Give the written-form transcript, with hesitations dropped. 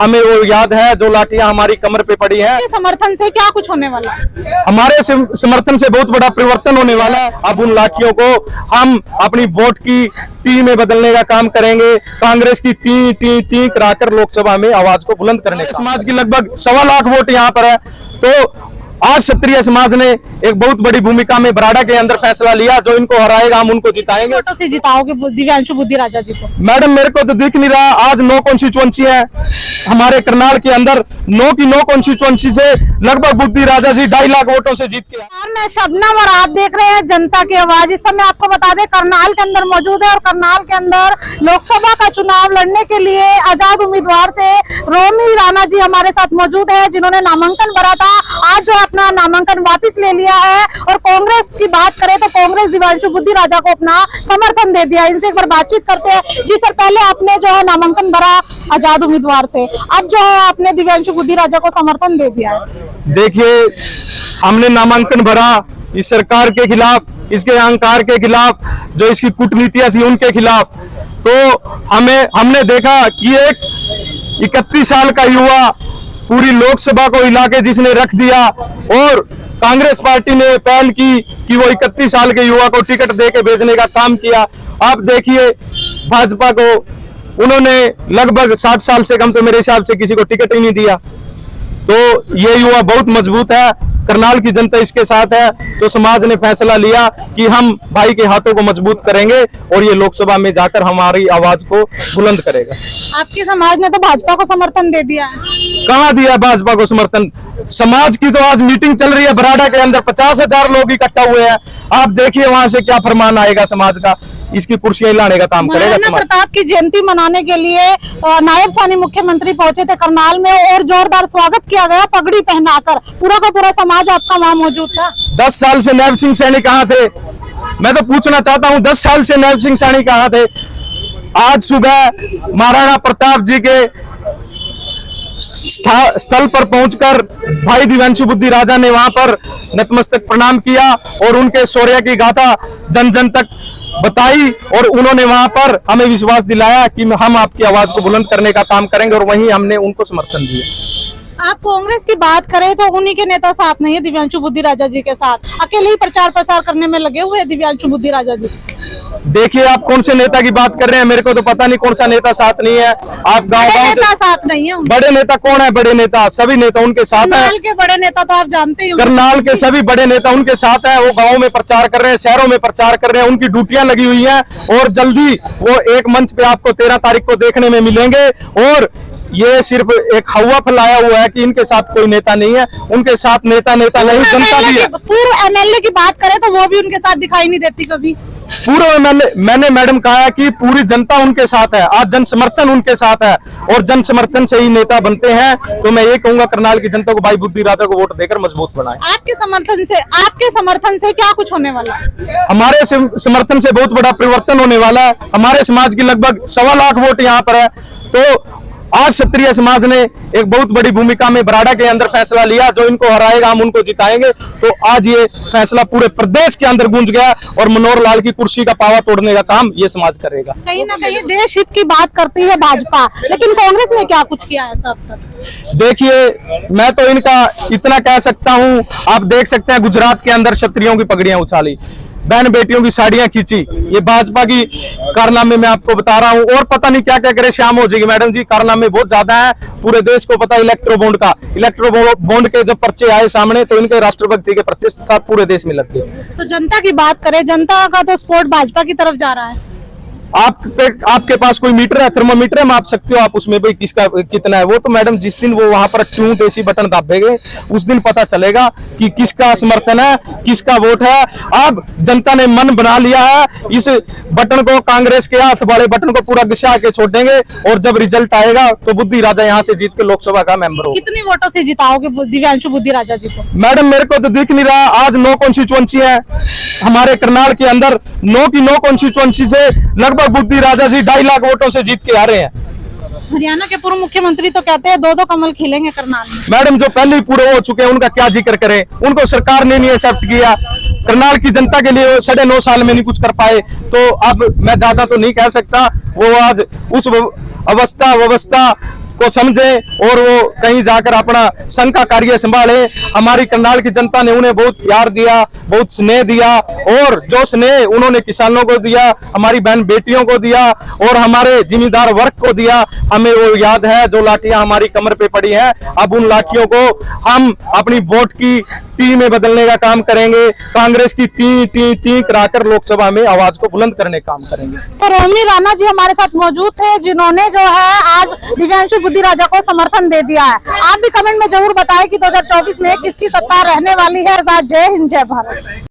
हमें वो याद है जो लाठियां हमारी कमर पे पड़ी हैं। समर्थन से क्या कुछ होने वाला है? हमारे समर्थन से बहुत बड़ा परिवर्तन होने वाला है। अब उन लाठियों को हम अपनी वोट की टी में बदलने का काम करेंगे। कांग्रेस की टी टी टी कराकर लोकसभा में आवाज को बुलंद करने का। समाज की लगभग 1.25 लाख वोट यहाँ पर है। तो आज क्षत्रिय समाज ने एक बहुत बड़ी भूमिका में बराड़ा के अंदर फैसला लिया, जो इनको हराएगा हम उनको जिताएंगे। वोटों से जिताओगे दिव्यांशु बुद्धिराजा जी को? मैडम मेरे को तो दिख नहीं रहा। आज 9 कॉन्स्टिट्यूएंसी है हमारे करनाल के अंदर। 9 की 9 कॉन्स्टिट्यूएंसी से लगभग बुद्धिराजा जी 2.5 लाख वोटों से जीत के। मैं शबनम और आप देख रहे हैं जनता की आवाज। इस समय आपको बता दें करनाल के अंदर मौजूद है और करनाल के अंदर लोकसभा का चुनाव लड़ने के लिए आजाद उम्मीदवार से रोमी राणा जी हमारे साथ मौजूद है, जिन्होंने नामांकन भरा था। आज जो अपना नामांकन वापस ले लिया है। और कांग्रेस की बात करें तो कांग्रेस दिव्यांशु बुद्धिराजा को अपना समर्थन दे दिया। इनसे एक बार बातचीत करते हैं। जी सर, पहले आपने जो है नामांकन भरा आजाद उम्मीदवार से, अब जो है आपने दिव्यांशु बुद्धिराजा को समर्थन दे दिया है। देखिए, हमने नामांकन भरा इस सरकार के खिलाफ, इसके अहंकार के खिलाफ, जो इसकी कूटनीतियां थी उनके खिलाफ। तो हमने देखा कि एक 31 साल का युवा पूरी लोकसभा को हिला के जिसने रख दिया, और कांग्रेस पार्टी ने पहल की कि वो 31 साल के युवा को टिकट देके भेजने का काम किया। आप देखिए भाजपा को उन्होंने लगभग 60 साल से कम तो मेरे हिसाब से किसी को टिकट ही नहीं दिया। तो ये युवा बहुत मजबूत है, करनाल की जनता इसके साथ है। तो समाज ने फैसला लिया कि हम भाई के हाथों को मजबूत करेंगे और ये लोकसभा में जाकर हमारी आवाज को बुलंद करेगा। आपके समाज ने तो भाजपा को समर्थन दे दिया है। कहाँ दिया भाजपा को समर्थन? समाज की तो आज मीटिंग चल रही है बराड़ा के अंदर, 50,000 लोग इकट्ठा हुए हैं। आप देखिए वहां से क्या फरमान आएगा समाज का। इसकी कुर्सियां लाने का काम करेगा समाज। प्रताप की जयंती मनाने के लिए नायब स्थानीय मुख्यमंत्री पहुंचे थे करनाल में और जोरदार स्वागत किया गया पगड़ी पहनाकर। पूरा का पूरा समाज आपका वहां मौजूद था। 10 साल से नायब सिंह सैनी कहाँ थे? मैं तो पूछना चाहता हूँ 10 साल से नायब सिंह सैनी कहाँ थे? आज सुबह महाराणा प्रताप जी के स्थल पर पहुंचकर भाई दिव्यांशु बुद्धिराजा ने वहां पर नतमस्तक प्रणाम किया और उनके शौर्य की गाथा जन जन तक बताई। और उन्होंने वहां पर हमें विश्वास दिलाया कि हम आपकी आवाज को बुलंद करने का काम करेंगे, और वहीं हमने उनको समर्थन दिया। आप कांग्रेस की बात करें तो उन्हीं के नेता साथ नहीं है दिव्यांशु बुद्धिराजा जी के साथ, अकेले ही प्रचार प्रसार करने में लगे हुए हैं दिव्यांशु बुद्धिराजा जी। देखिए आप कौन से नेता की बात कर रहे हैं, मेरे को तो पता नहीं कौन सा नेता साथ नहीं है। आप गाँव नेता साथ नहीं है। बड़े नेता कौन है? बड़े नेता सभी नेता उनके साथ है। करनाल के बड़े नेता तो आप जानते ही। करनाल के सभी बड़े नेता उनके साथ है। वो गाँव में प्रचार कर रहे हैं, शहरों में प्रचार कर रहे हैं, उनकी ड्यूटियां लगी हुई है। और जल्दी वो एक मंच पे आपको 13 तारीख को देखने में मिलेंगे। और ये सिर्फ एक हवा फैलाया हुआ है कि इनके साथ कोई नेता नहीं है। उनके साथ नेता नहीं जनता भी है। पूर्व एमएलए की बात करें तो वो भी उनके साथ दिखाई नहीं देती कभी। पूर्व एमएलए, मैंने मैडम कहा है कि पूरी जनता उनके साथ है। आज जन समर्थन उनके साथ है और जन समर्थन से ही नेता बनते हैं। तो मैं ये कहूंगा करनाल की जनता को भाई बुद्धिराजा को वोट देकर मजबूत बनाएं। आपके समर्थन से क्या कुछ होने वाला है? हमारे समर्थन से बहुत बड़ा परिवर्तन होने वाला है। हमारे समाज की लगभग 1.25 लाख वोट यहाँ पर है। तो आज क्षत्रिय समाज ने एक बहुत बड़ी भूमिका में बराड़ा के अंदर फैसला लिया, जो इनको हराएगा हम उनको जिताएंगे। तो आज ये फैसला पूरे प्रदेश के अंदर गूंज गया और मनोहर लाल की कुर्सी का पावा तोड़ने का काम ये समाज करेगा। कहीं ना कहीं देश हित की बात करती है भाजपा, लेकिन कांग्रेस ने क्या कुछ किया है सब तक? देखिए मैं तो इनका इतना कह सकता हूँ, आप देख सकते हैं गुजरात के अंदर क्षत्रियों की पगड़ियां उछाली, बहन बेटियों की साड़ियां खींची। ये भाजपा की कारनामे मैं आपको बता रहा हूं। और पता नहीं क्या क्या करे शाम हो जाएगी मैडम जी, कारनामे बहुत ज्यादा है। पूरे देश को पता है इलेक्ट्रो बॉन्ड के जब पर्चे आए सामने तो इनके राष्ट्रभक्ति के पर्चे सब पूरे देश में लग गए। तो जनता की बात करें, जनता का तो सपोर्ट भाजपा की तरफ जा रहा है। आपके पास कोई मीटर है, थर्मोमीटर है, माप सकते हो आप उसमें भाई किसका कितना है। वो तो मैडम जिस दिन वो वहां पर चूं देसी बटन दाबेंगे उस दिन पता चलेगा कि किसका समर्थन है, किसका वोट है। अब जनता ने मन बना लिया है, इस बटन को, कांग्रेस के हाथ वाले बटन को पूरा घिसा के छोड़ देंगे। और जब रिजल्ट आएगा तो बुद्धिराजा यहाँ से जीत के लोकसभा का मेंबर हो। कितनी वोटों से जिताओगे दिव्यांशु बुद्धिराजा जी को? मैडम मेरे को तो दिख नहीं रहा। आज 9 कॉन्स्टिट्यूएंसी है हमारे करनाल के अंदर। 9 की 9 कॉन्स्टिट्यूएंसी से लगभग बुद्धिराजा जी 2.5 लाख वोटों से जीत के आ रहे हैं। हरियाणा के पूर्व मुख्यमंत्री तो कहते हैं 2-2 कमल खिलेंगे करनाल में। मैडम जो पहले ही पूरे हो चुके हैं उनका क्या जिक्र करें, उनको सरकार ने नहीं एक्सेप्ट किया। करनाल की जनता के लिए 9.5 साल में नहीं कुछ कर पाए। तो अब मैं ज्यादा तो नहीं कह सकता। वो आज उस व्यवस्था को समझें और वो कहीं जाकर अपना संघ का कार्य संभाले। हमारी करनाल की जनता ने उन्हें बहुत प्यार दिया, बहुत स्नेह दिया, और जो स्नेह उन्होंने किसानों को दिया, हमारी बहन बेटियों को दिया और हमारे जिम्मेदार वर्ग को दिया, हमें वो याद है। जो लाठियां हमारी कमर पे पड़ी हैं, अब उन लाठियों को हम अपनी वोट की टी में बदलने का काम करेंगे। कांग्रेस की टी टी टी कराकर लोकसभा में आवाज को बुलंद करने का काम करेंगे। तो रोमी राणा जी हमारे साथ मौजूद थे, जिन्होंने जो है आज दिव्यांशु बुद्धि राजा को समर्थन दे दिया है। आप भी कमेंट में जरूर बताएं कि 2024 में किसकी सत्ता रहने वाली है। जय हिंद, जय भारत।